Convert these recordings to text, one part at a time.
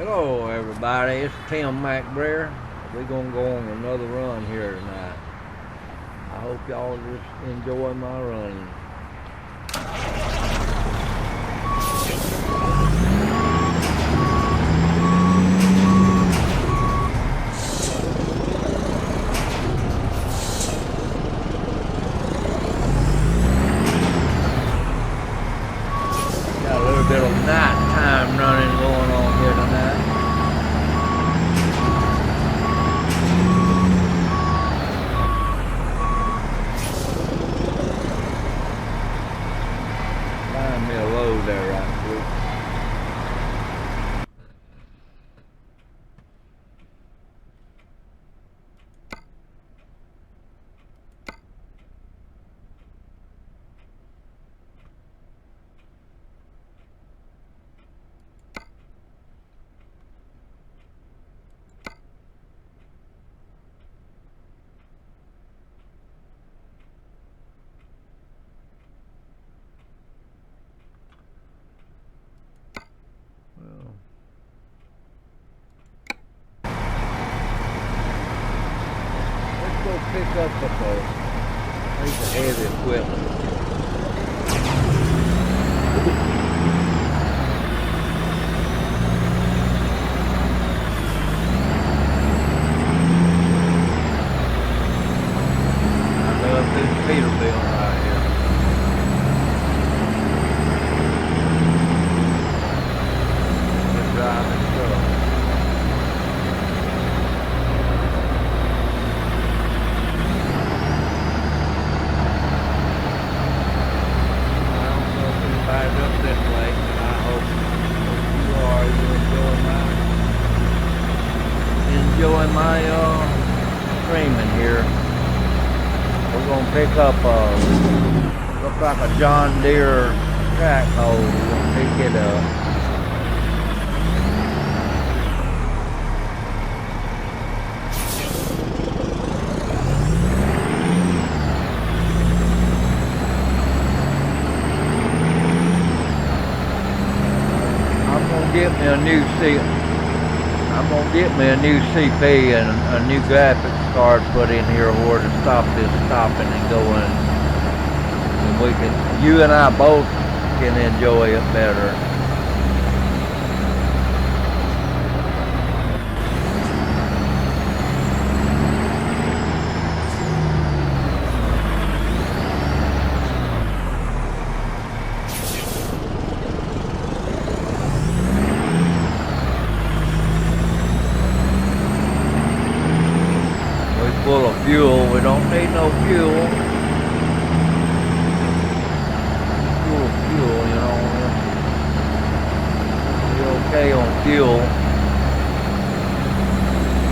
Hello everybody, it's Tim McBrayer. We're gonna go on another run here tonight. I hope y'all just enjoy my running. Got a little bit of nighttime running going on here tonight. Find me a load there right quick. Well, let's go pick up a piece of heavy equipment. I love this Peterbilt right here. Good driving truck. I don't know if anybody's up this way, but I hope you are. You enjoy my streaming here. We're gonna pick up looks like a John Deere track hole. We're gonna pick it up. I'm gonna get me a new CP and a new graphics card put in here where to stop this stopping and going. And you and I both can enjoy it better. Full of fuel. We don't need no fuel. Full of fuel, you know. We're okay on fuel.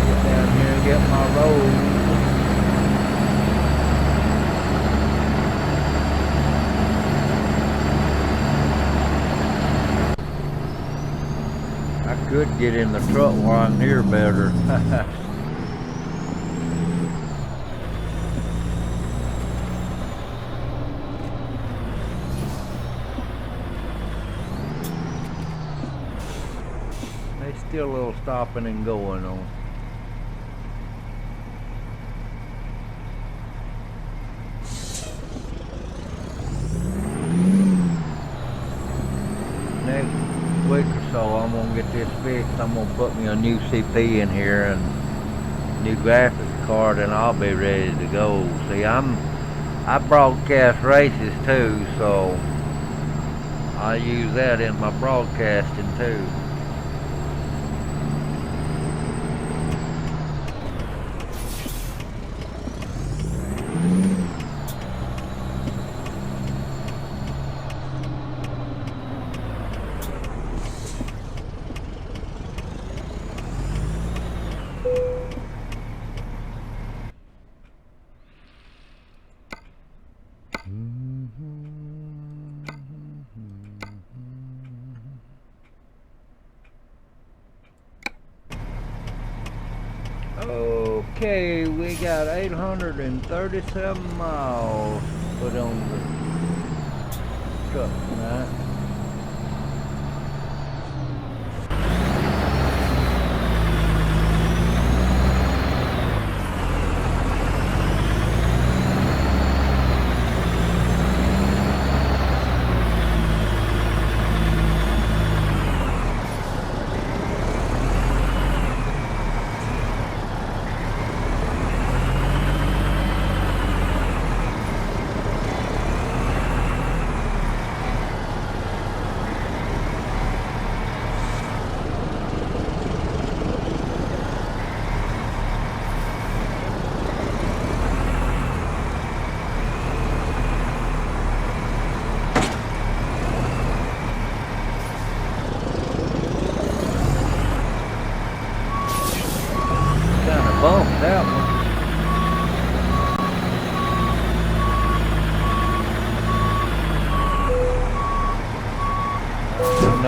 Get down here and get my load. I could get in the truck while I'm here better. Still a little stopping and going on. Next week or so I'm gonna get this fixed. I'm gonna put me a new CP in here and new graphics card and I'll be ready to go. See, I broadcast races too, so I use that in my broadcasting too. Okay, we got 837 miles put on the truck tonight.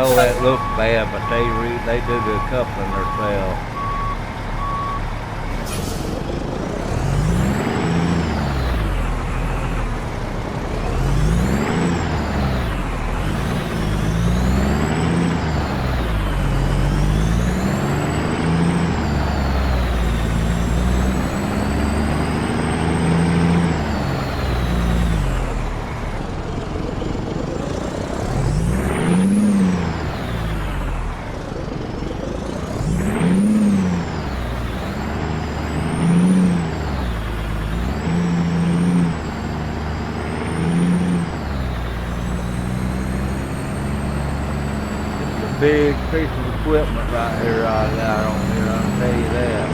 know that looks bad, but they do the coupling themselves. Big piece of equipment right here I got on here, I'll tell you that.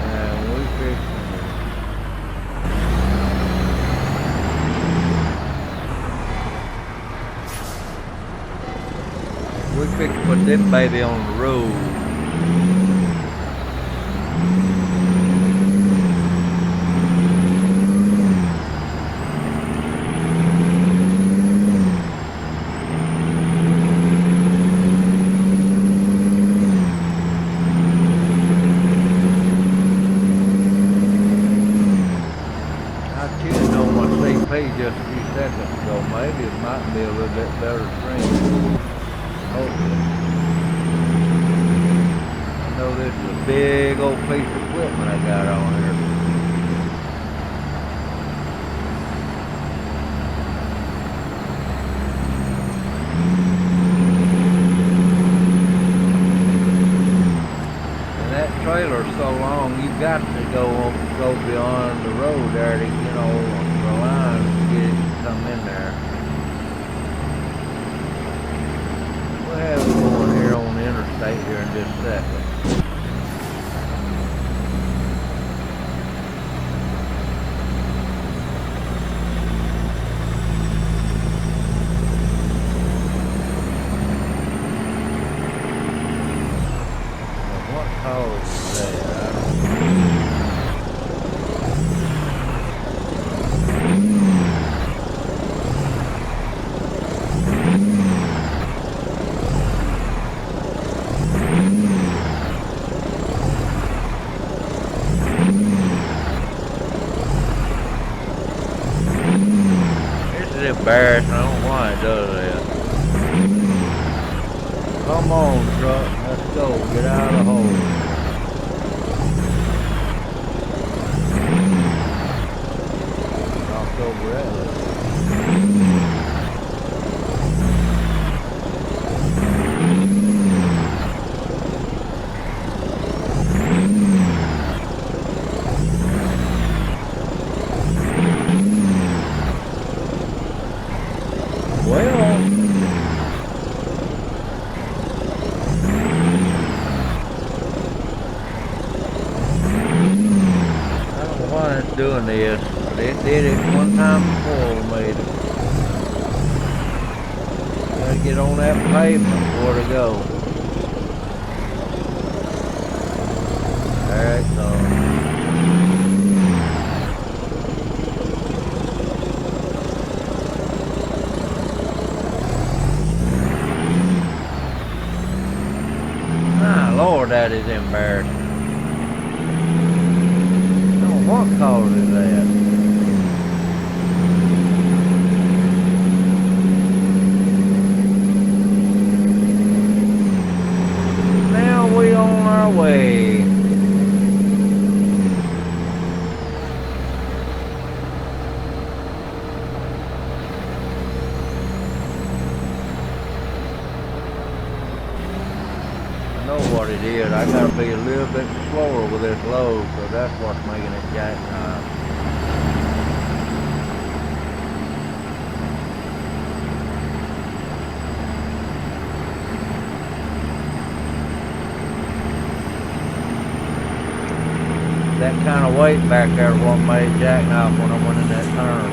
And we fix to put this baby on the road. Just a few seconds ago, maybe it might be a little bit better screen. Hopefully. I know this is a big old piece of equipment I got on here. And that trailer's so long, you've got to go beyond the road there to, the line to get it to come in there. We'll have it going here on the interstate here in just a second. What caused that? I don't know. Embarrassing. I don't know why it does that. Come on, truck. Let's go. Get out of the hole. Knocked over that. Doing this, but it did it one time before we made it. Gotta get on that pavement before to go. There it comes. My Lord, that is embarrassing. What causes that? Now we on our way. I know what it is. I gotta be a little bit slower with this load, so that's what's making it jackknife. That kind of weight back there is what made jackknife when I went in that turn.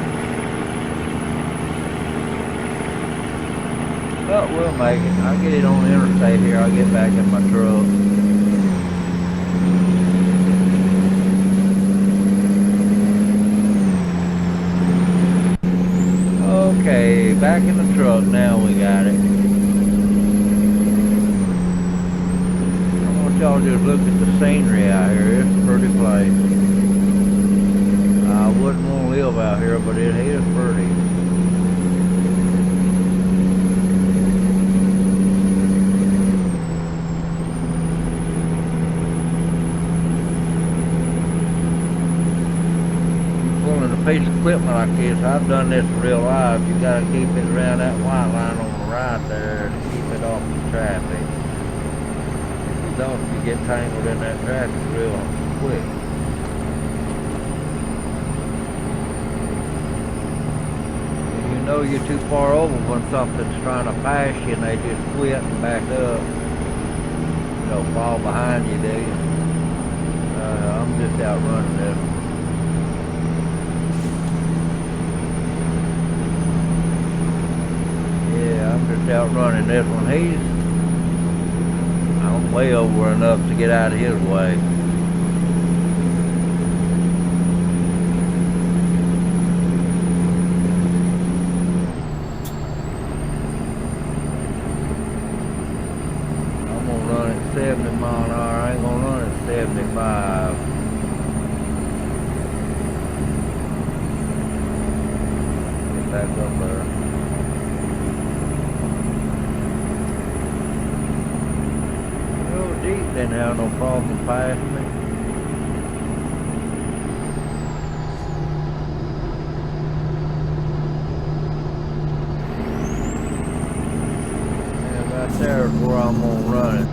But we'll make it. I'll get it on the interstate here. I'll get back in my truck. Okay, back back in the truck. Now we got it. I want y'all to just look at the scenery out here. It's a pretty place. I wouldn't want to live out here, but it is pretty. Piece of equipment like this, I've done this in real life. You gotta keep it around that white line on the right there to keep it off the traffic. If you don't, you get tangled in that traffic real quick. And you know you're too far over when something's trying to pass you and they just quit and back up. You know, fall behind you, do you? I'm just out running this. I'm just out running this one. I'm way over enough to get out of his way. I'm gonna run at 70 miles an hour. I ain't gonna run at 75. Get back up there. Jeep didn't have no problem passing me. And right there is where I'm gonna run it.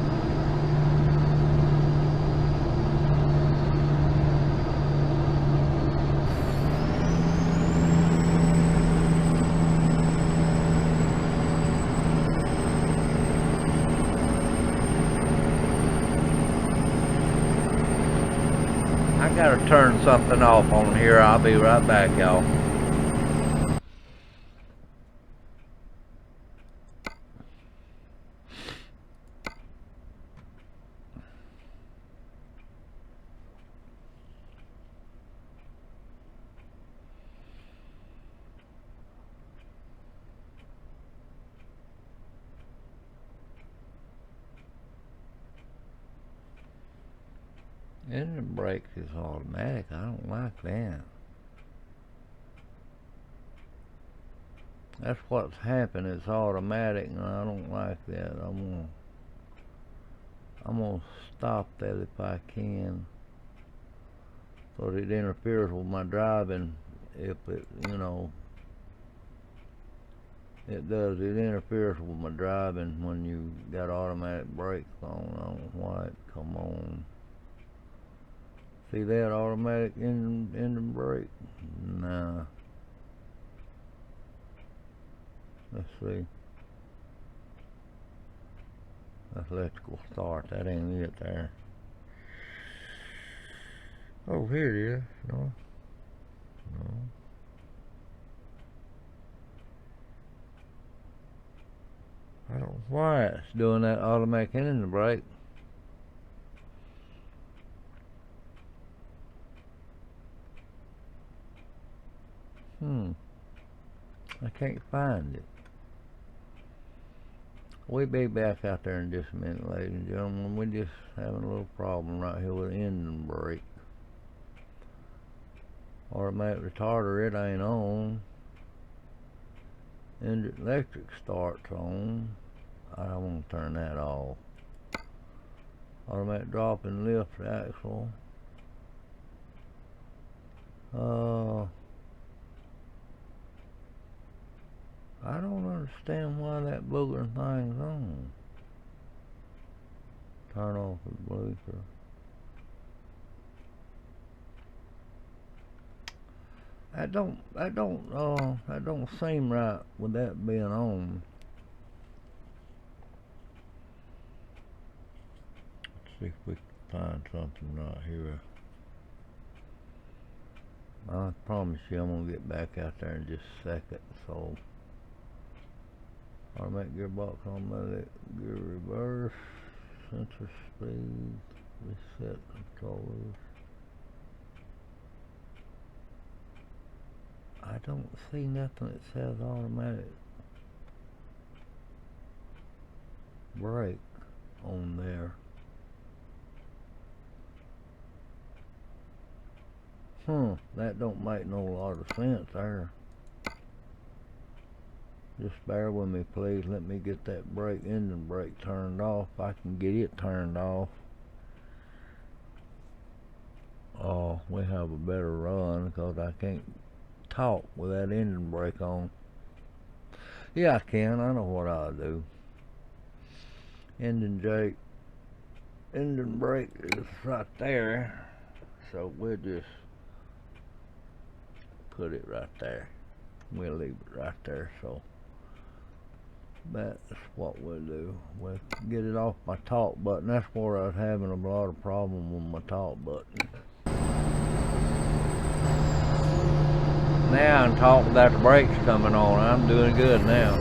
I gotta turn something off on here. I'll be right back, y'all. Engine brakes is automatic. I don't like that. That's what's happened. It's automatic, and I don't like that. I'm gonna stop that if I can, so it interferes with my driving. If it, you know, it does. It interferes with my driving when you got automatic brakes on. I don't know why it come on. See that automatic engine brake? Nah. Let's see. That's electrical start. That ain't it there. Oh, here it is. No. No. I don't know why it's doing that automatic engine brake. I can't find it. We'll be back out there in just a minute, ladies and gentlemen. We're just having a little problem right here with the engine brake. Automatic retarder, it ain't on. Engine electric start's on. I want to turn that off. Automatic drop and lift axle. I don't understand why that booger thing's on. Turn off the blinker. That don't seem right with that being on. Let's see if we can find something right here. I promise you I'm gonna get back out there in just a second. So automatic gearbox, automatic gear reverse, sensor speed, reset controllers. I don't see nothing that says automatic brake on there. That don't make no lot of sense there. Just bear with me, please. Let me get that engine brake turned off. I can get it turned off. Oh, we have a better run because I can't talk with that engine brake on. Yeah, I can. I know what I'll do. Engine brake is right there. So we'll just put it right there. We'll leave it right there. So that's what we'll do. We'll get it off my talk button. That's where I was having a lot of problem with my talk button. Now I'm talking without the brakes coming on. I'm doing good now.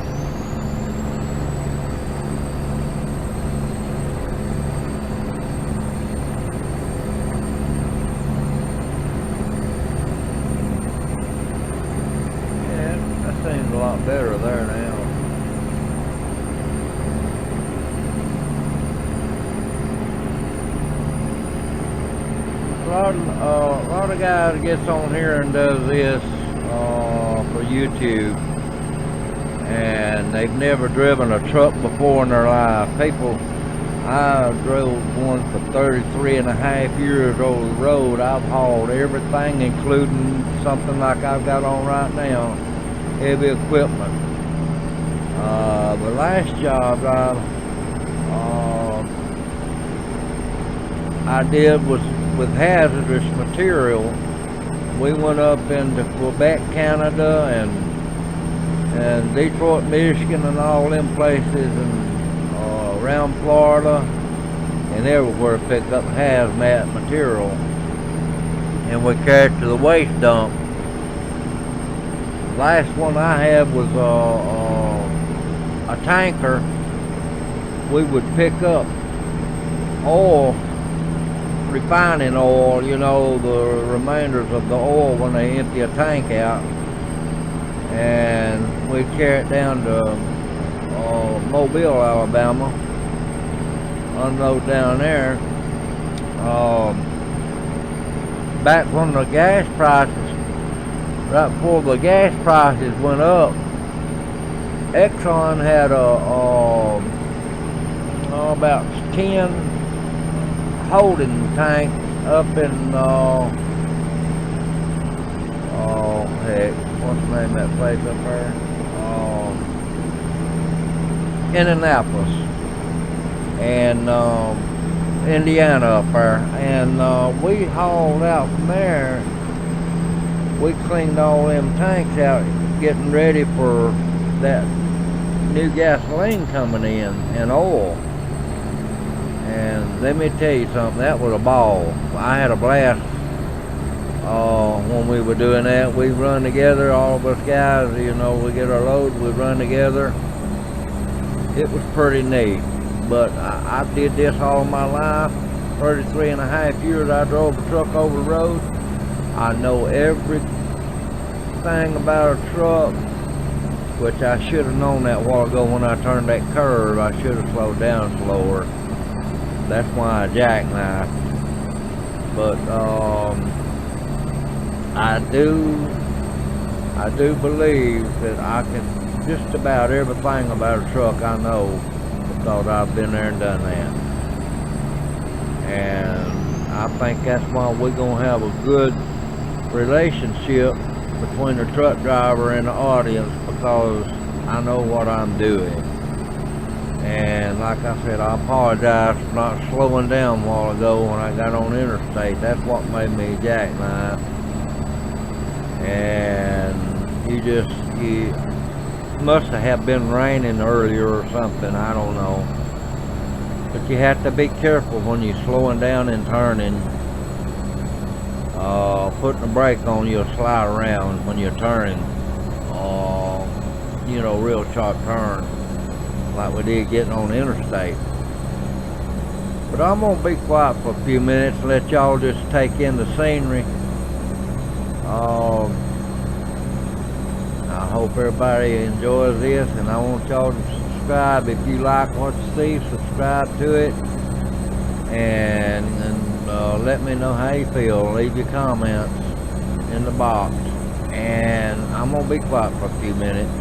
Yeah, that seems a lot better there now. A lot of guys gets on here and does this for YouTube, and they've never driven a truck before in their life. I drove one for 33 and a half years over the road. I've hauled everything, including something like I've got on right now, heavy equipment. The last job I did was with hazardous material. We went up into Quebec, Canada, and Detroit, Michigan, and all them places, and around Florida, and everywhere picked up hazmat material, and we carried it to the waste dump. The last one I had was a tanker. We would pick up oil, refining oil, you know, the remainders of the oil when they empty a tank out, and we carry it down to Mobile, Alabama, unload down there. Back when the gas prices, right before the gas prices went up, Exxon had about 10 holding tank up in heck, what's the name of that place up there? Indianapolis and Indiana up there, and we hauled out from there. We cleaned all them tanks out, getting ready for that new gasoline coming in and oil. And let me tell you something, that was a ball. I had a blast when we were doing that. We run together, all of us guys, you know, we get our load, we run together. It was pretty neat. But I did this all my life. 33 and a half years I drove a truck over the road. I know everything about a truck, which I should have known that a while ago when I turned that curve. I should have slowed down slower. That's why I jackknifed. But I do believe that I can just about everything about a truck I know, because I've been there and done that. And I think that's why we're gonna have a good relationship between the truck driver and the audience, because I know what I'm doing. And like I said, I apologize for not slowing down a while ago when I got on the interstate. That's what made me jackknife. And you must have been raining earlier or something, I don't know. But you have to be careful when you're slowing down and turning. Putting the brake on, you'll slide around when you're turning. You know, real sharp turn, like we did getting on the interstate. But I'm gonna be quiet for a few minutes and let y'all just take in the scenery. I hope everybody enjoys this, and I want y'all to subscribe. If you like what you see, subscribe to it. And let me know how you feel. Leave your comments in the box. And I'm going to be quiet for a few minutes.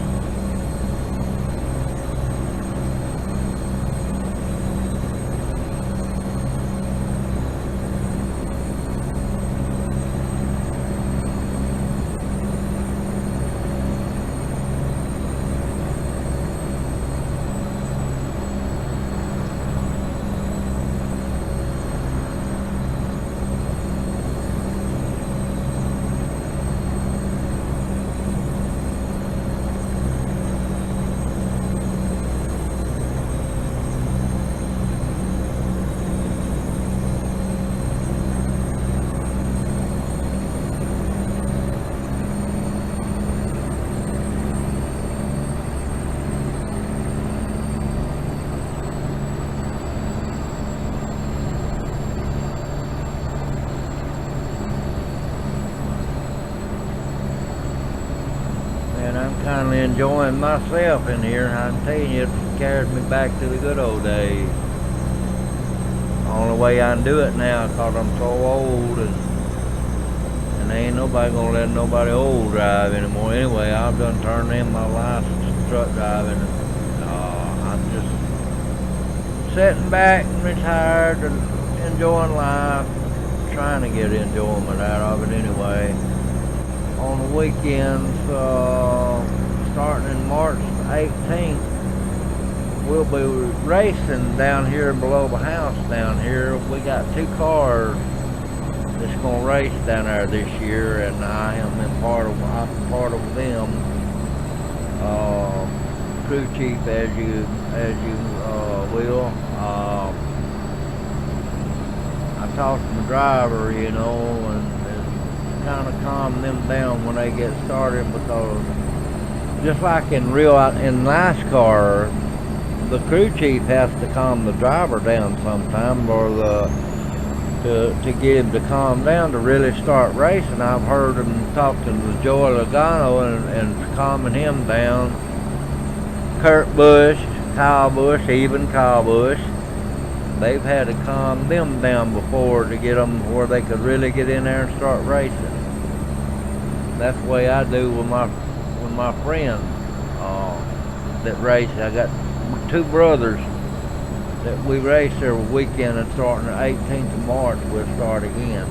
And I'm kind of enjoying myself in here. I'm telling you, it carries me back to the good old days. Only way I can do it now because I'm so old, and ain't nobody gonna let nobody old drive anymore. Anyway, I've done turned in my license to truck driving, and I'm just sitting back and retired and enjoying life, trying to get enjoyment out of it anyway. On the weekends, starting in March 18th, we'll be racing down here below the house down here. We got 2 cars that's going to race down there this year, and I'm part of them. Crew chief, as you will. I talked to the driver, and kind of calm them down when they get started, because just like in NASCAR, the crew chief has to calm the driver down sometime, or to get him to calm down to really start racing. I've heard him talking to Joey Logano and calming him down. Kurt Busch, Kyle Busch, even Kyle Busch, they've had to calm them down before to get them where they could really get in there and start racing. That's the way I do with my friends that race. I got 2 brothers that we race every weekend, and starting the 18th of March we'll start again.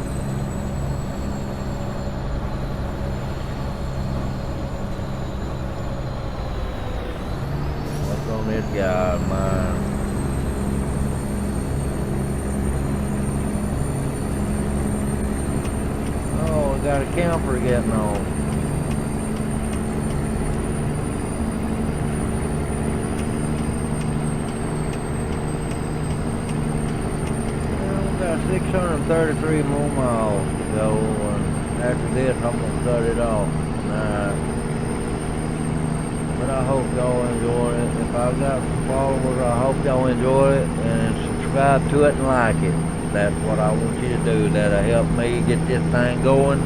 What's on this guy of mine? Oh, we got a camper getting on. We got 633 more miles to go, and after this I'm going to cut it off tonight. But I hope y'all enjoy it. If I've got some followers, I hope y'all enjoy it and subscribe to it and like it. That's what I want you to do. That'll help me get this thing going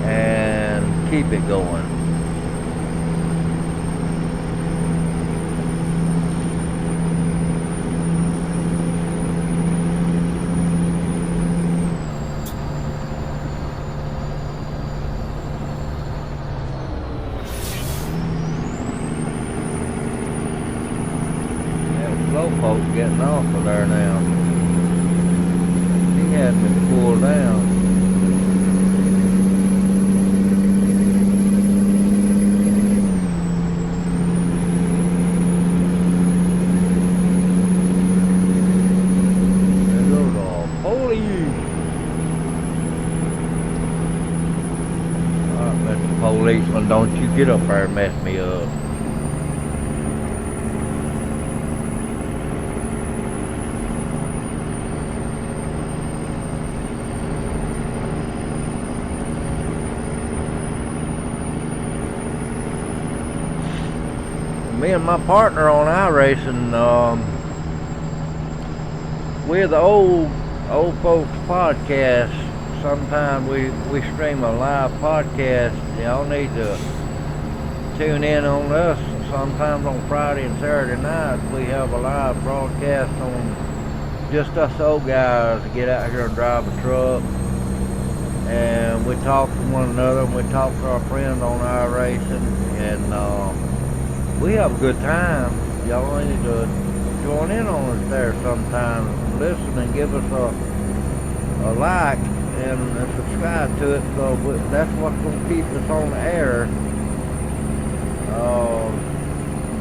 and keep it going. Slow folks getting off of there now. He had me pulled down. There goes the police. Alright, Mr. Policeman, don't you get up there and mess me up. Me and my partner on iRacing, we're the old folks podcast. Sometimes we stream a live podcast. Y'all need to tune in on us sometimes on Friday and Saturday nights we have a live broadcast on just us old guys to get out here and drive a truck, and we talk to one another, and we talk to our friends on our racing, and we have a good time. Y'all need to join in on us there sometime. Listen and give us a like and subscribe to it. So that's what's going to keep us on the air.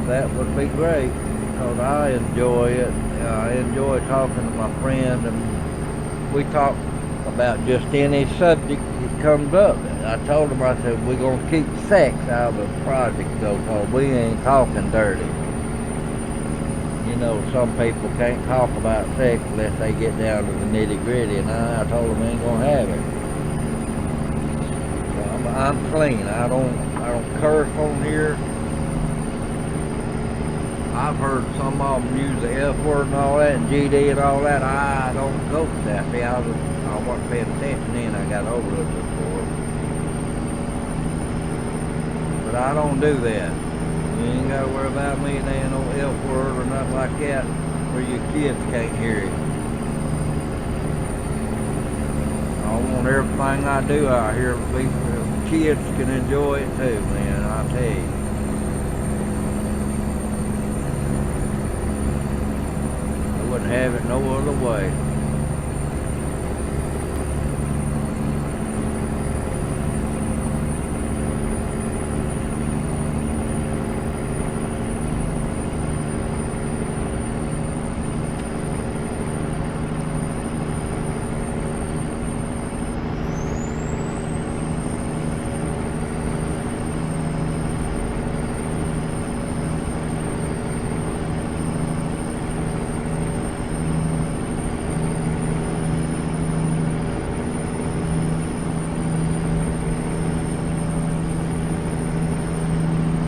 That would be great because I enjoy it. I enjoy talking to my friend, and we talk about just any subject that comes up. I told him, I said, we're going to keep sex out of the project though, because we ain't talking dirty. You know, some people can't talk about sex unless they get down to the nitty gritty, and I told them I ain't going to have it. So I'm clean. I don't curse on here. I've heard some of them use the F word and all that, and GD and all that. I don't go to that. See, I wasn't paying attention then. I got over it before. But I don't do that. You ain't got to worry about me. There ain't no F word or nothing like that where your kids can't hear it. I want everything I do out here, kids can enjoy it too, man. I tell you. Wouldn't have it no other way.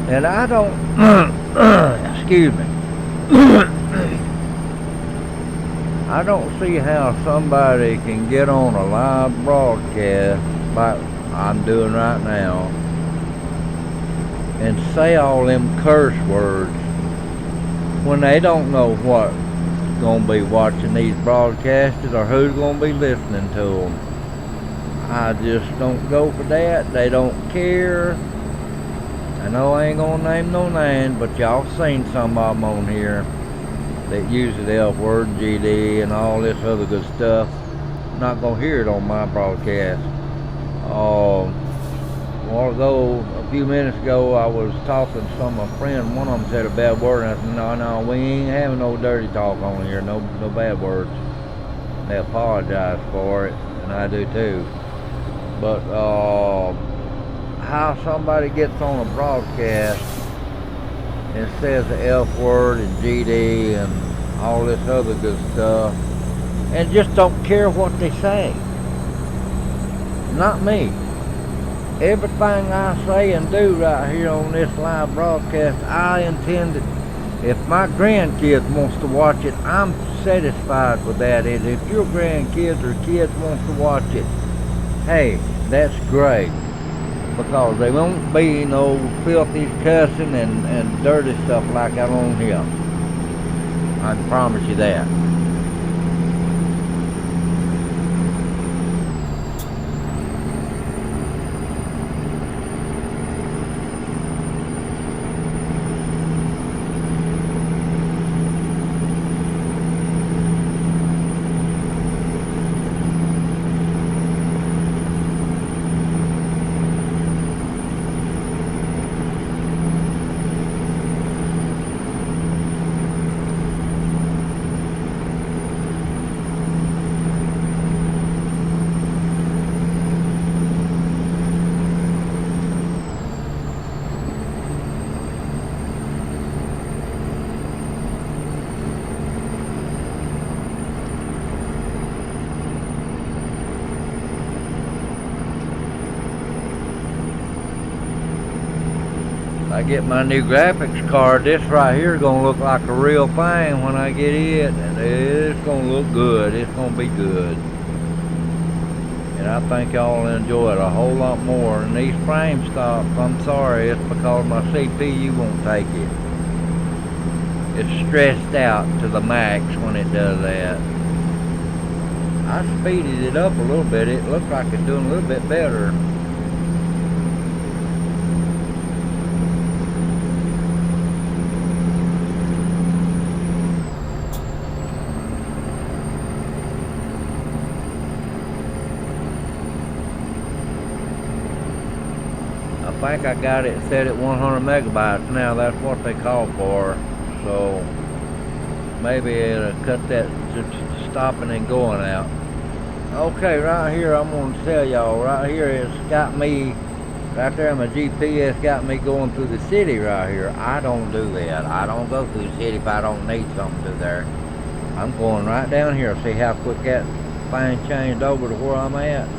And I don't, excuse me, I don't see how somebody can get on a live broadcast like I'm doing right now and say all them curse words when they don't know what's going to be watching these broadcasts or who's going to be listening to them. I just don't go for that. They don't care. I know I ain't gonna name no names, but y'all seen some of them on here that use the F word, GD, and all this other good stuff. Not gonna hear it on my broadcast. A few minutes ago, I was talking to some of my friends. One of them said a bad word, and I said, no, we ain't having no dirty talk on here, no bad words. They apologize for it, and I do too. But how somebody gets on a broadcast and says the F word and GD and all this other good stuff and just don't care what they say. Not me. Everything I say and do right here on this live broadcast, I intend it. If my grandkids wants to watch it, I'm satisfied with that. And if your grandkids or kids wants to watch it, hey, that's great. Because there won't be no filthy cussing and dirty stuff like that on here. I can promise you that. I get my new graphics card, this right here is going to look like a real thing when I get it, and it's going to look good. It's going to be good. And And I think y'all will enjoy it a whole lot more. And these frame stops, I'm sorry, it's because my CPU won't take it. It's stressed out to the max when it does that. I speeded it up a little bit. It looks like it's doing a little bit better. I think I got it set at 100 megabytes now. That's what they call for. So maybe it'll cut that to stopping and going out. Okay, right here I'm going to tell y'all. Right here it's got me, right there my GPS got me going through the city right here. I don't do that. I don't go through the city if I don't need something to there. I'm going right down here. See how quick that thing changed over to where I'm at?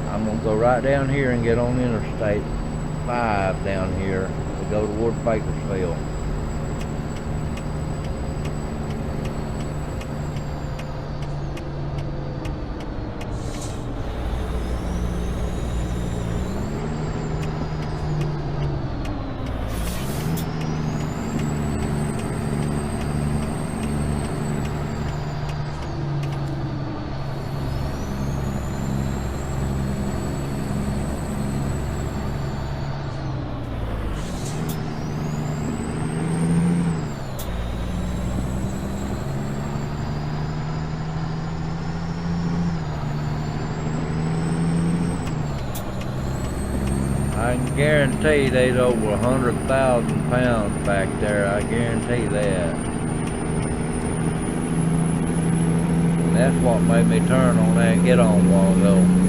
I'm going to go right down here and get on Interstate 5 down here to go toward Bakersfield. I can guarantee there's over 100,000 pounds back there. I guarantee that. And that's what made me turn on that and get on a while ago.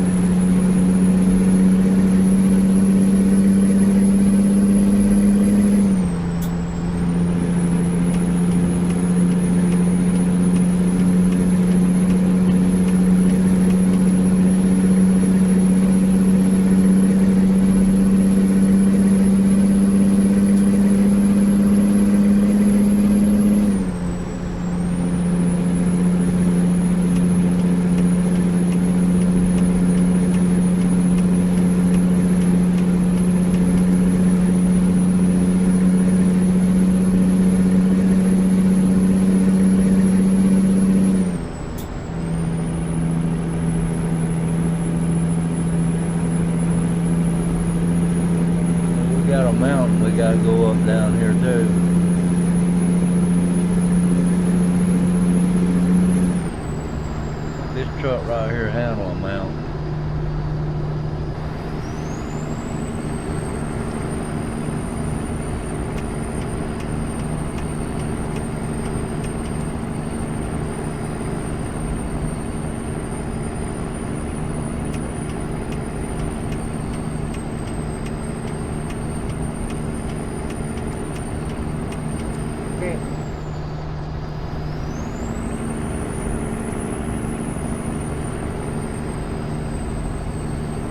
Got a mountain we gotta go up down here too. This truck right here handle a mountain.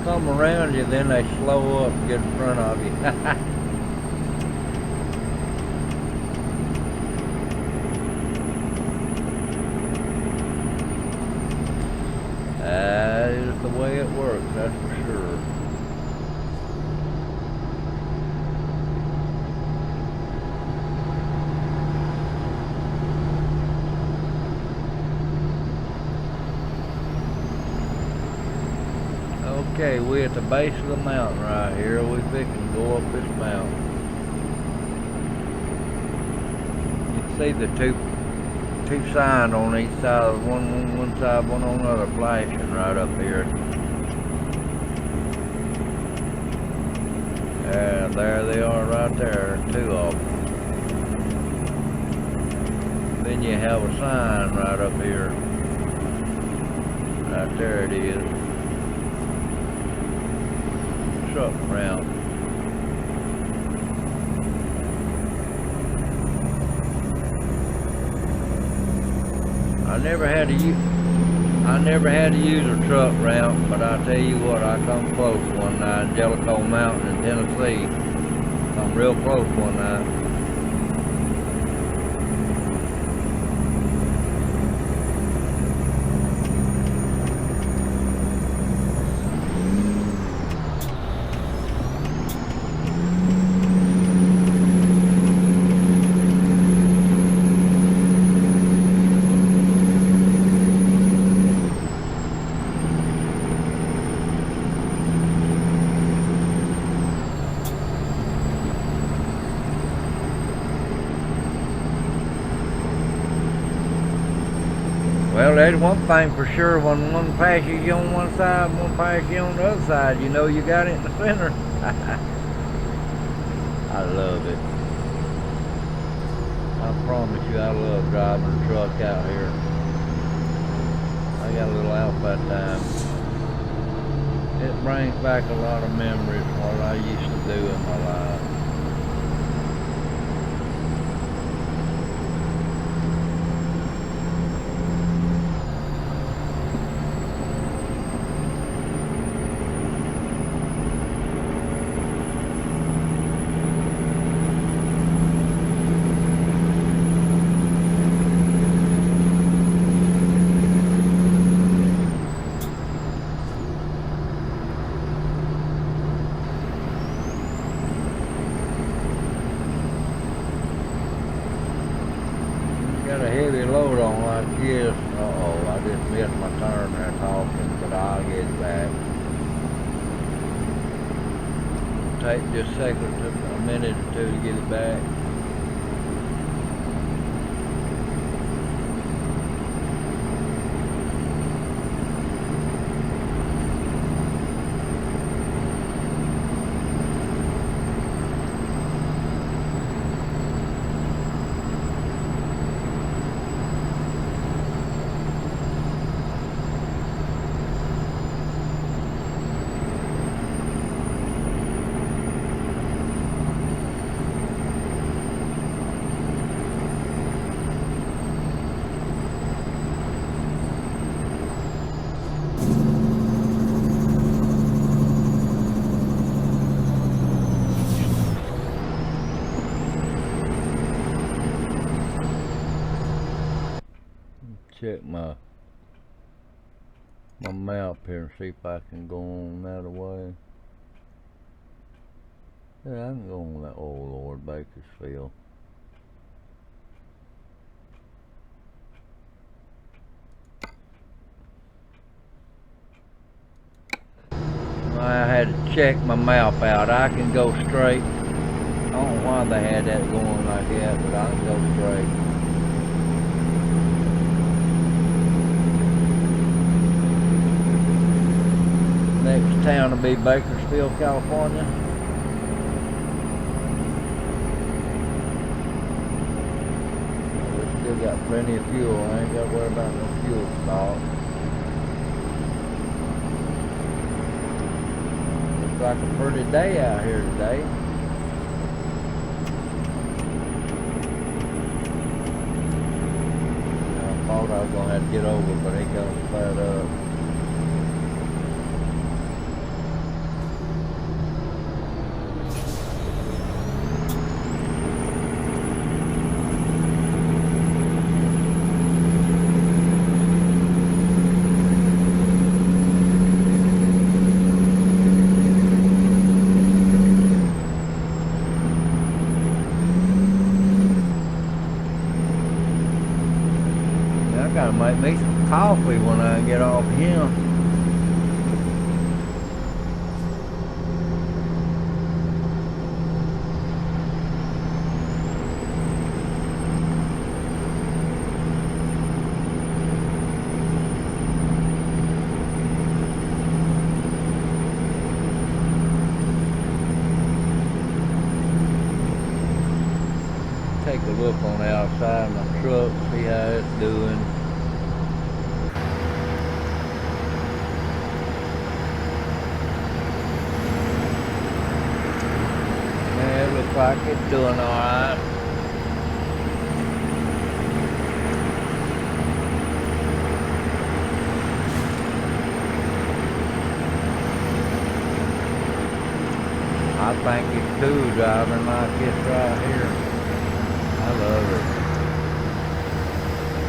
Come around you, then they slow up and get in front of you. That is the way it works, that's for sure. Okay, we're at the base of the mountain right here. We're fixing to go up this mountain. You can see the two signs on each side, one on one side, one on the other, flashing right up here. Yeah, there they are right there, two of them. Then you have a sign right up here. Right there it is. Truck route. I never had to use a truck route, but I tell you what, I come close one night in Jellicoe Mountain in Tennessee. Come real close one night. there's one thing for sure. When one passes you on one side and one passes you on the other side, you know you got it in the center. I love it. I promise you, I love driving a truck out here. I got a little outfit time. It brings back a lot of memories of what I used to do in my life. Got a heavy load on like this. Uh-oh, I just missed my turn there talking, but I'll get it back. Take just a second, a minute or two to get it back. Check my map here and see if I can go on that way. Yeah, I can go on that old Lord Bakersfield. I had to check my map out. I can go straight. I don't know why they had that going like that, but I can go straight. Next town will be Bakersfield, California. We still got plenty of fuel. I ain't got to worry about no fuel stock. Looks like a pretty day out here today. I thought I was going to have to get over, but it got cleared up. Gotta make me some coffee when I get off him. Take a look on the outside of my truck, see how it's doing. Looks like it's doing alright. I think it's cool driving like this right here. I love it.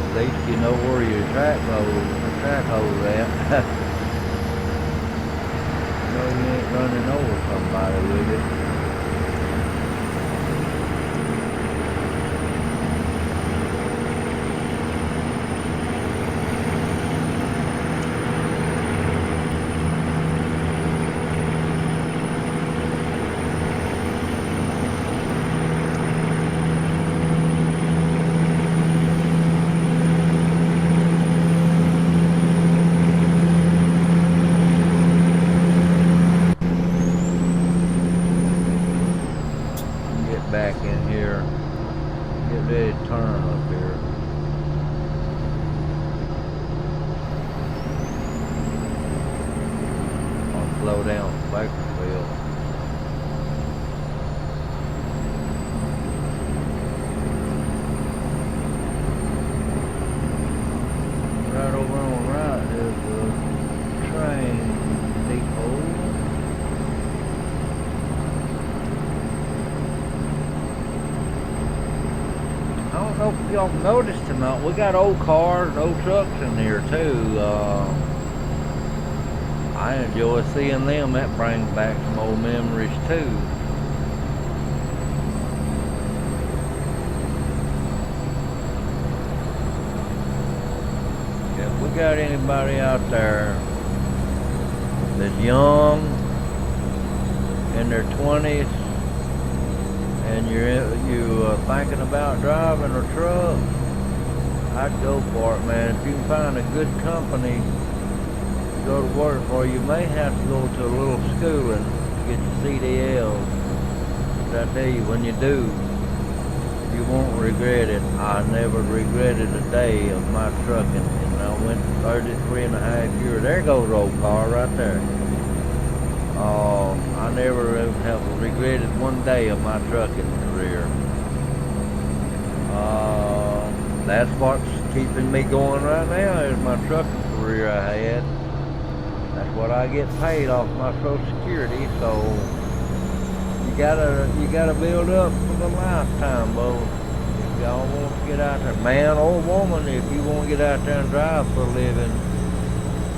At least you know where your track hole at. You know you ain't running over somebody with it. down to Bakersfield. Right over on the right is the train depot. I don't know if y'all noticed or not, we got old cars, old trucks in here too. I enjoy seeing them. That brings back some old memories too. If we got anybody out there that's young, in their 20s, and you're thinking about driving a truck, I'd go for it, man. If you can find a good company to go to work for, you may have to go to a little schooling to get your CDLs. But I tell you, when you do, you won't regret it. I never regretted a day of my trucking, and I went 33 and a half years. There goes the old car right there. I never have regretted one day of my trucking career. That's what's keeping me going right now is my trucking career I had. That's what I get paid off my Social Security, so you gotta build up for the lifetime, both. If y'all want to get out there, man or woman, if you want to get out there and drive for a living,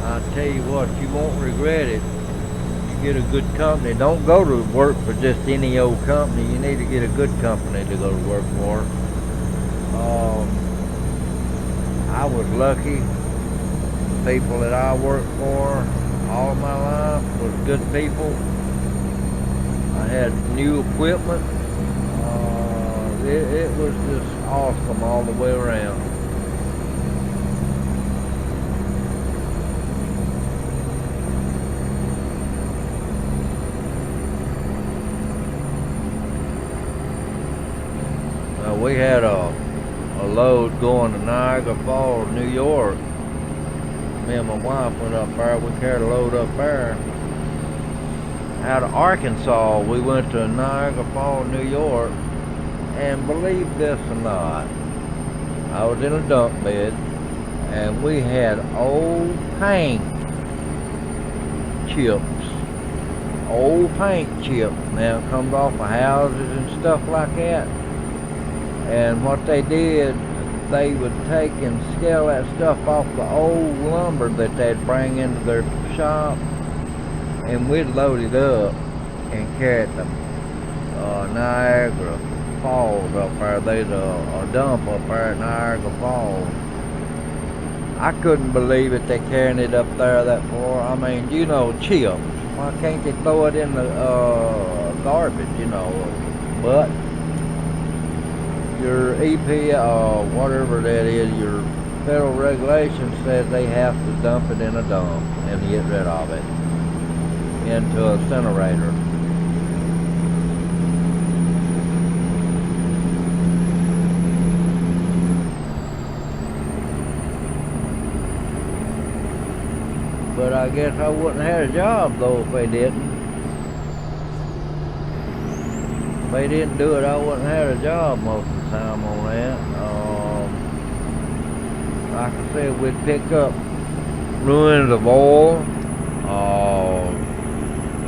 I tell you what, you won't regret it. Get a good company. Don't go to work for just any old company. You need to get a good company to go to work for. I was lucky. The people that I worked for all my life was good people. I had new equipment. It was just awesome all the way around. We had a load going to Niagara Falls, New York. Me and my wife went up there. We carried a load up there. Out of Arkansas, we went to Niagara Falls, New York. And believe this or not, I was in a dump bed, and we had old paint chips. Old paint chips. Now it comes off of houses and stuff like that. And what they did, they would take and scale that stuff off the old lumber that they'd bring into their shop, and we'd load it up and carry it to Niagara Falls up there. They'd a dump up there at Niagara Falls. I couldn't believe it, they carrying it up there that far. I mean, you know, chips. Why can't they throw it in the garbage, you know? But your EP, whatever that is, your federal regulation says they have to dump it in a dump and get rid of it into a incinerator. But I guess I wouldn't have had a job though if they didn't. If they didn't do it, I wouldn't have had a job most of the time on that. Like I said, we'd pick up ruins of oil,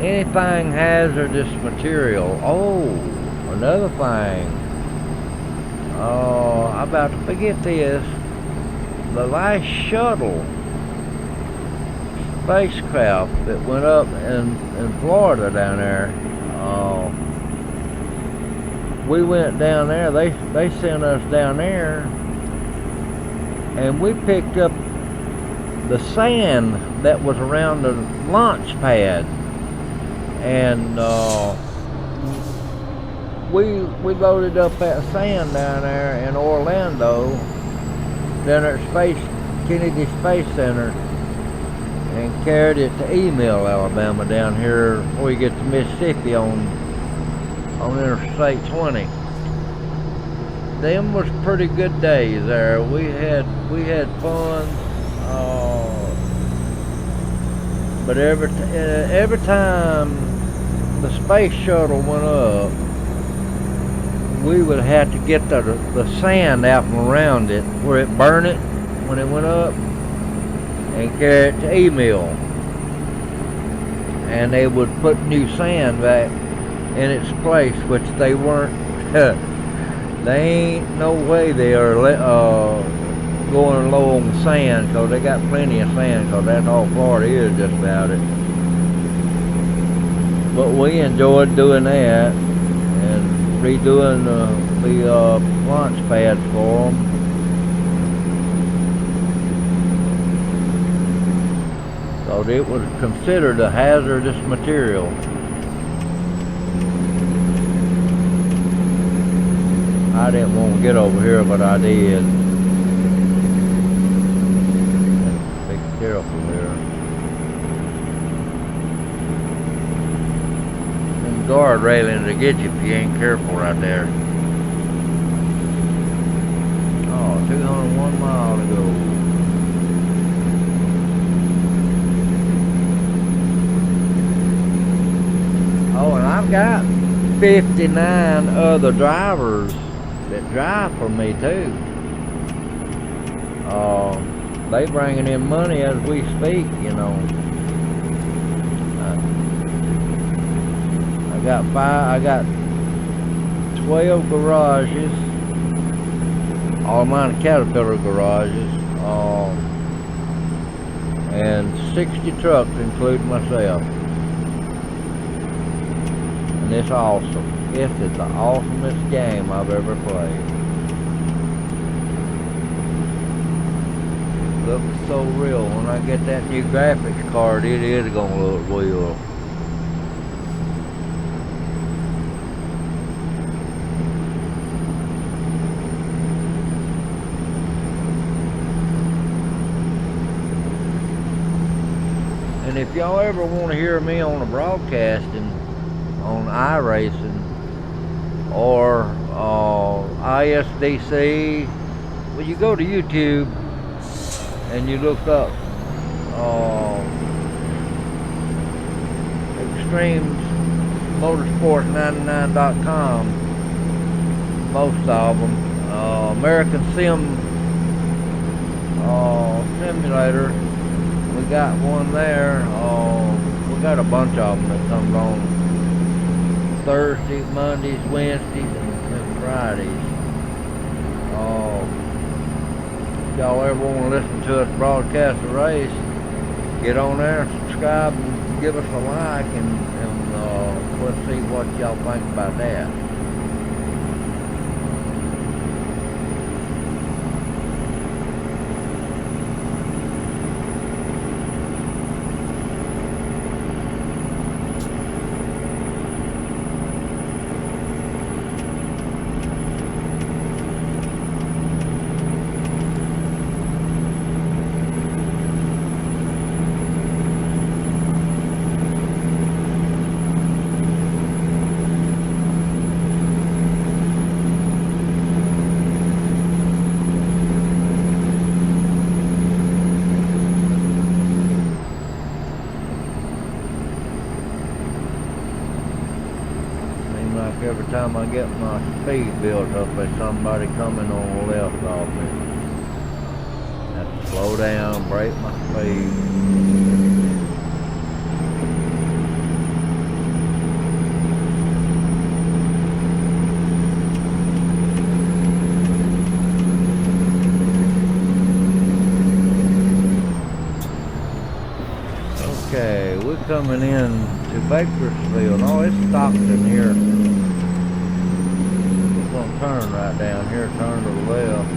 anything hazardous material. Oh, another thing. I'm about to forget this. The last shuttle spacecraft that went up in Florida down there. We went down there. They sent us down there, and we picked up the sand that was around the launch pad, and we loaded up that sand down there in Orlando, down at Kennedy Space Center, and carried it to Emil, Alabama, down here before you get to Mississippi on Interstate 20. Them was pretty good days there. We had fun. But every time the space shuttle went up, we would have to get the sand out from around it where it burned it when it went up and carry it to E-mill. And they would put new sand back in its place, which they weren't. They ain't no way they are going low on the sand, because they got plenty of sand, because that's all Florida is just about it. But we enjoyed doing that and redoing the launch pads for them. So it was considered a hazardous material. I didn't want to get over here, but I did. Be careful here. Them guard railings will get you if you ain't careful right there. Oh, 201 miles to go. Oh, and I've got 59 other drivers that drive for me too. They bringing in money as we speak, you know. I got 12 garages, all mine Caterpillar garages, and 60 trucks, including myself. And it's awesome. It's the awesomest game I've ever played. Looks so real. When I get that new graphics card, it is gonna look real. And if y'all ever want to hear me on a broadcasting on iRacing or ISDC, well, you go to YouTube and you look up extrememotorsports99.com, most of them. American Simulator, we got one there. We got a bunch of them that comes on Thursdays, Mondays, Wednesdays, and Fridays. If y'all ever want to listen to us broadcast a race, get on there, subscribe, and give us a like, and let's see what y'all think about that. Every time I get my speed built up, there's somebody coming on the left off me. I have to slow down, break my speed. Okay, we're coming in to Bakersfield. Oh, it's Stockton here. Turn right down here, turn to the left.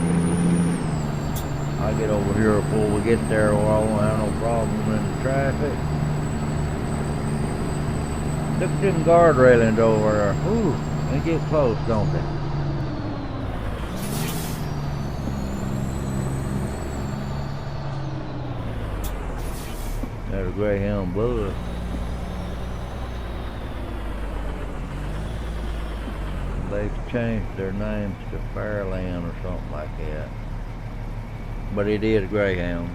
I'll get over here before we get there, or I won't have no problem in the traffic. Look at them guard railings over there. Ooh, they get close, don't they? There's a Greyhound Bus. They've changed their names to Fairland or something like that. But it is Greyhound.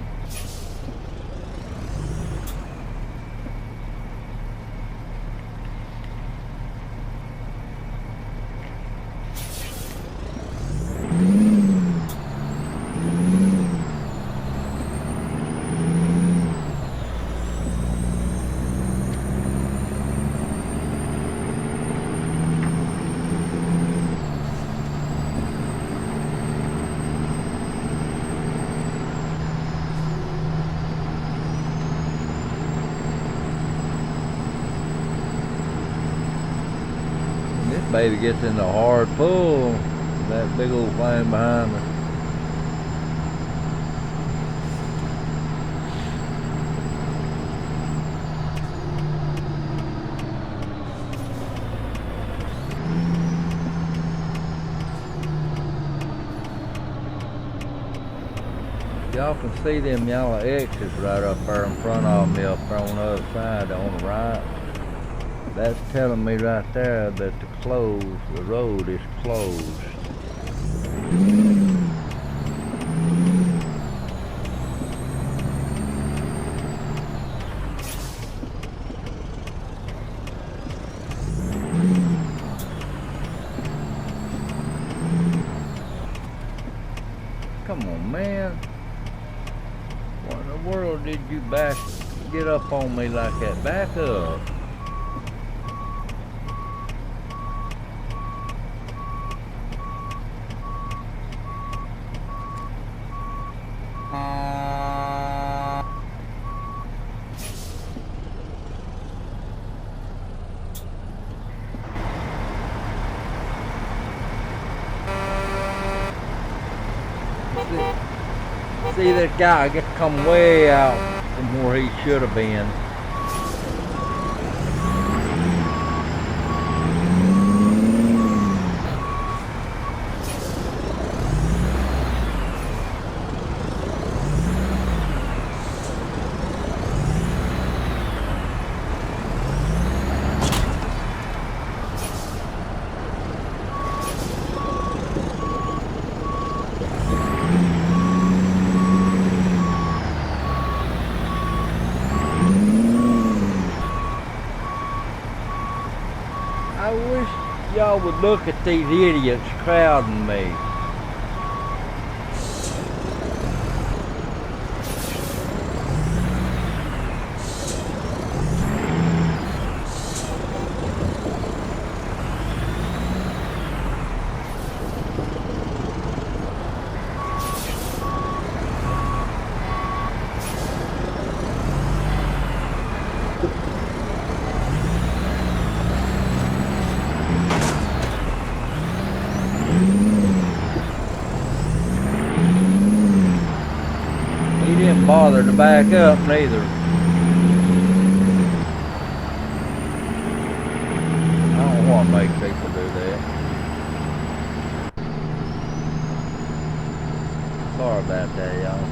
baby gets in the hard pull, that big old thing behind us. Y'all can see them yellow X's right up there in front of me up there on the other side on the right. That's telling me right there that the road is closed. Come on, man. What in the world did you get up on me like that? Back up. See that guy gets come way out from where he should have been. I wish y'all would look at these idiots crowding me. He didn't bother to back up neither. I don't want to make people do that. Sorry about that, y'all.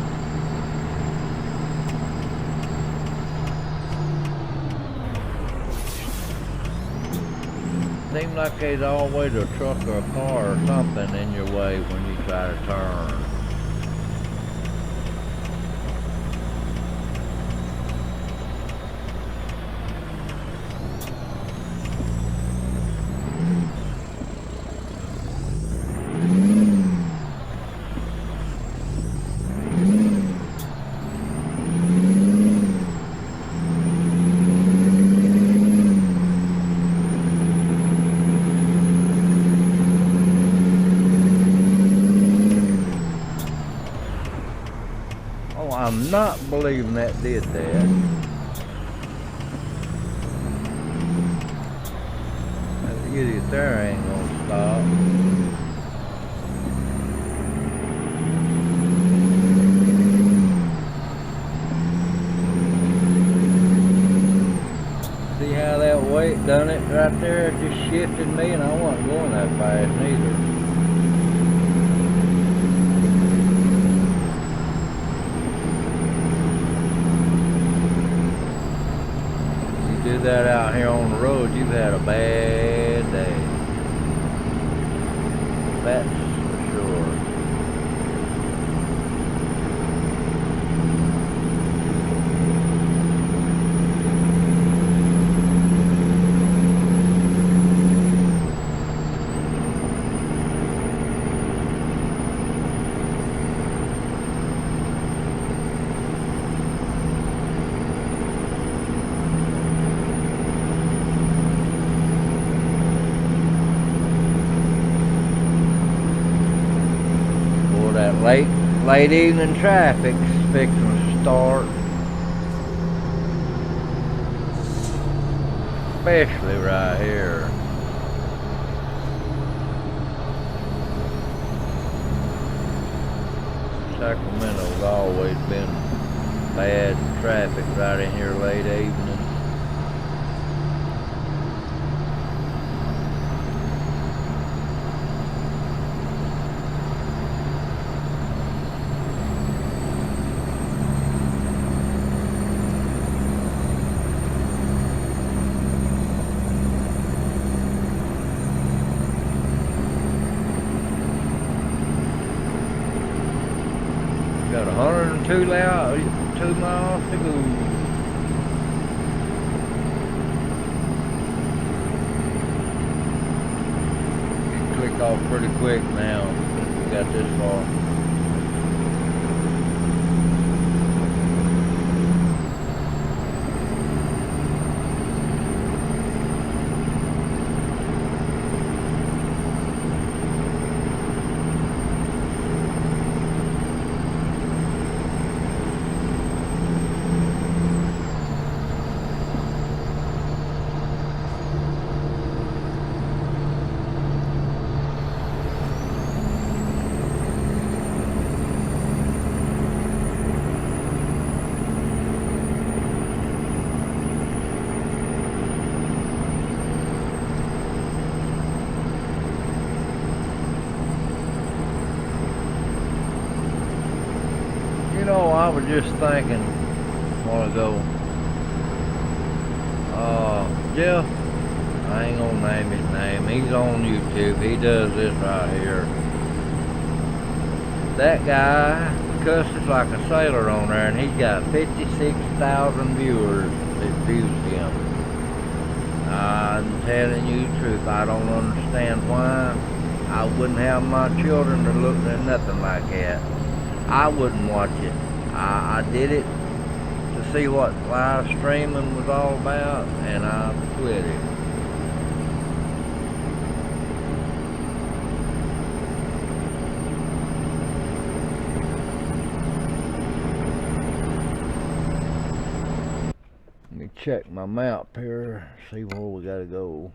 Seems like there's always a truck or a car or something in your way when you try to turn. I'm not believing that did that. That idiot there ain't gonna stop. See how that weight done it right there? It just shifted me, and I wasn't going that fast neither. Do that out here on the road, you've had a bad day. That's for sure. Late evening traffic's fixing to start. Especially right here. Sacramento's always been bad traffic right in here late evening. Got 102 2 miles to go. Click off pretty quick now since we got this far. You know, I was just thinking a while ago, Jeff, I ain't gonna name his name, he's on YouTube, he does this right here. That guy cusses like a sailor on there, and he's got 56,000 viewers that views him. I'm telling you the truth, I don't understand why. I wouldn't have my children to look at nothing like that. I wouldn't watch it. I did it to see what live streaming was all about, and I quit it. Let me check my map here, see where we gotta go.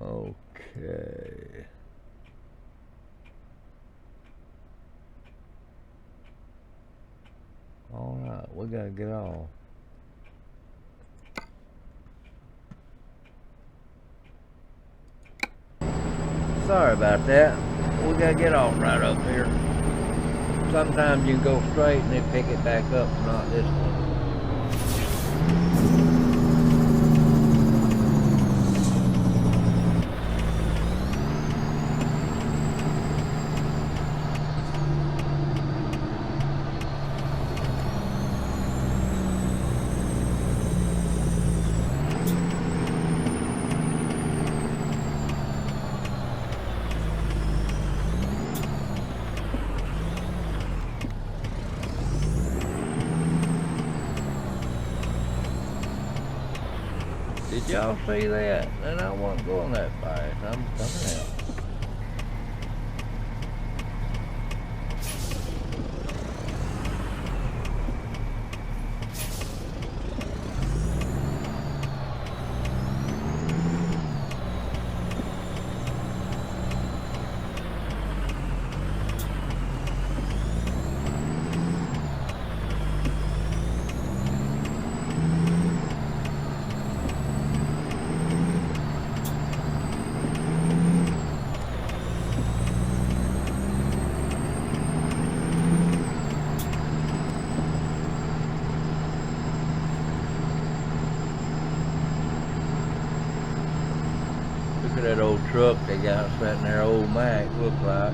Okay. Alright, we gotta get off. Sorry about that. We gotta get off right up here. Sometimes you can go straight and then pick it back up, not this one. Did y'all see that? And I wasn't going that fast. I'm coming out. Look at that old truck they got sitting there, old Mac, look like.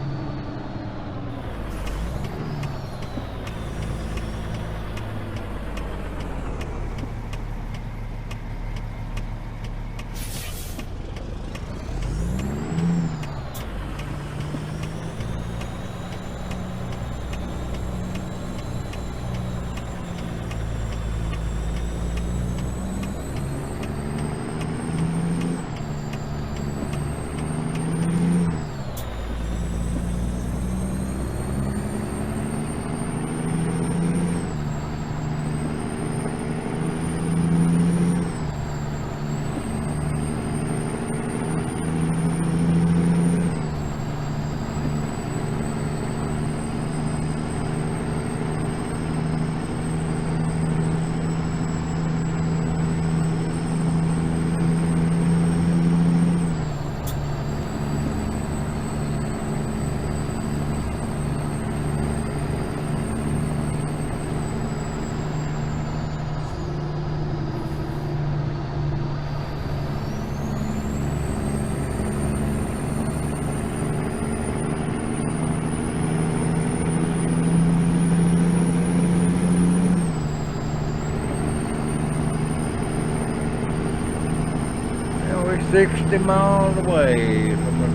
We're 60 miles away from the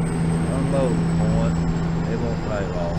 unloading point. It won't take long.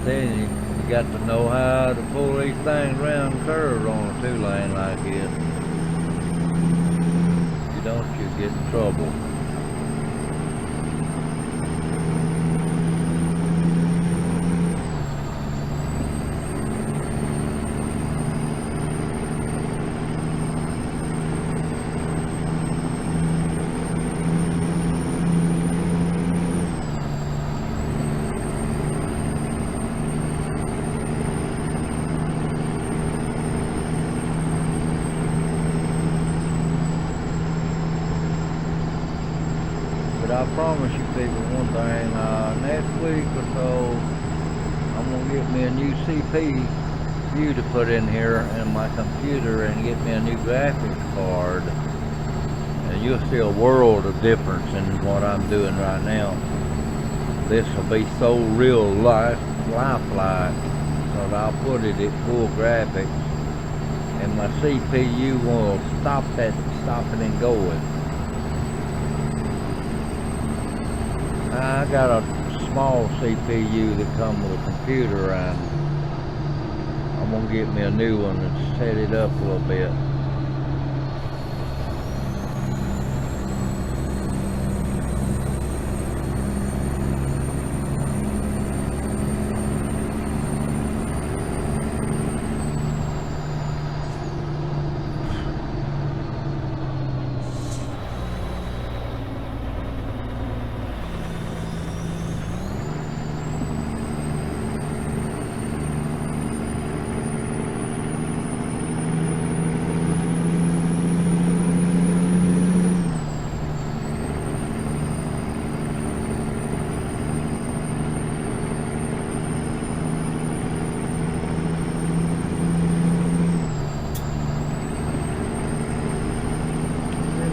Then you got to know how to pull these things around curves on a 2-lane like this. You don't, you get in trouble. But I promise you people one thing, next week or so, I'm going to get me a new CPU to put in here in my computer and get me a new graphics card. And you'll see a world of difference in what I'm doing right now. This will be so real lifelike, because I'll put it at full graphics. And my CPU will stop it and going. I got a small CPU that comes with a computer, and I'm gonna get me a new one and set it up a little bit.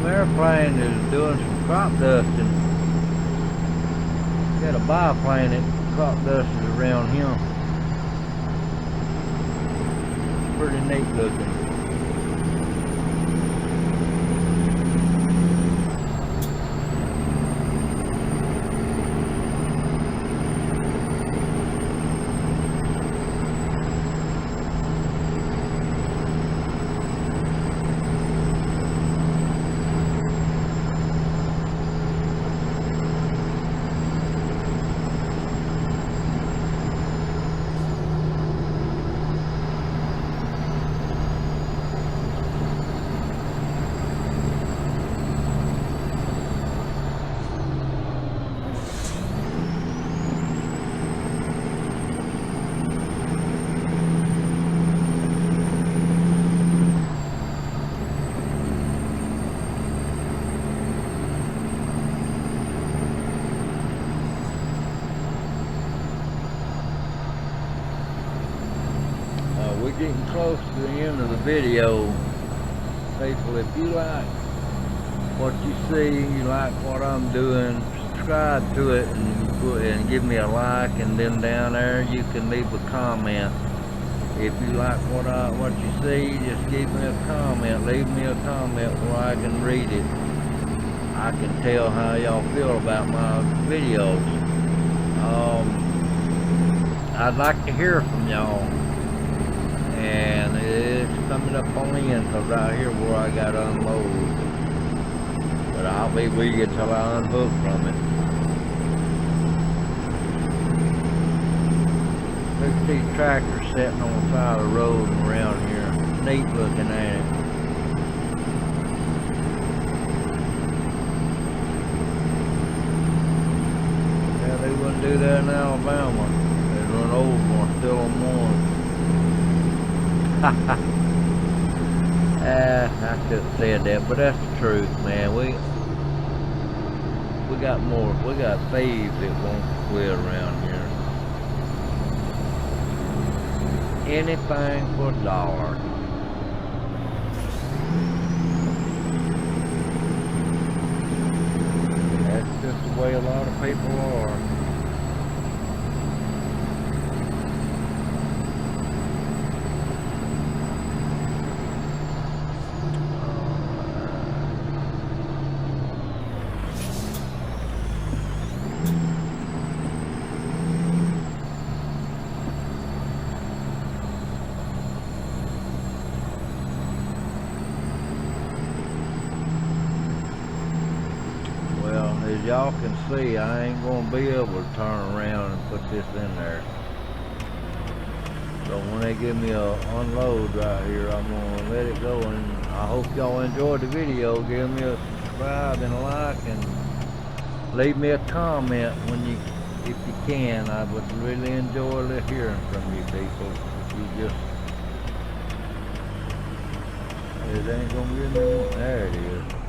Airplane is doing some crop dusting. Got a biplane that crop dusted around him. Pretty neat looking. We're getting close to the end of the video. People, if you like what you see, you like what I'm doing, subscribe to it and give me a like, and then down there you can leave a comment. If you like what you see, just give me a comment. Leave me a comment where I can read it. I can tell how y'all feel about my videos. I'd like to hear from y'all. And it's coming up on the end, because right here where I got to unload. But I'll be with you till I unhook from it. Look at these tractors sitting on the side of the road and around here. Neat looking, ain't it? Yeah, they wouldn't do that in Alabama. They'd run over one, still on one. I should have said that, but that's the truth, man. We got thieves that won't quit around here. Anything for a dollar. That's just the way a lot of people are. Well, as y'all can see, I ain't gonna be able to turn around and put this in there. So when they give me a unload right here, I'm gonna let it go, and I hope y'all enjoyed the video. Give me a subscribe and a like, and leave me a comment if you can. I would really enjoy hearing from you people. If you just, it ain't gonna give me, there it is.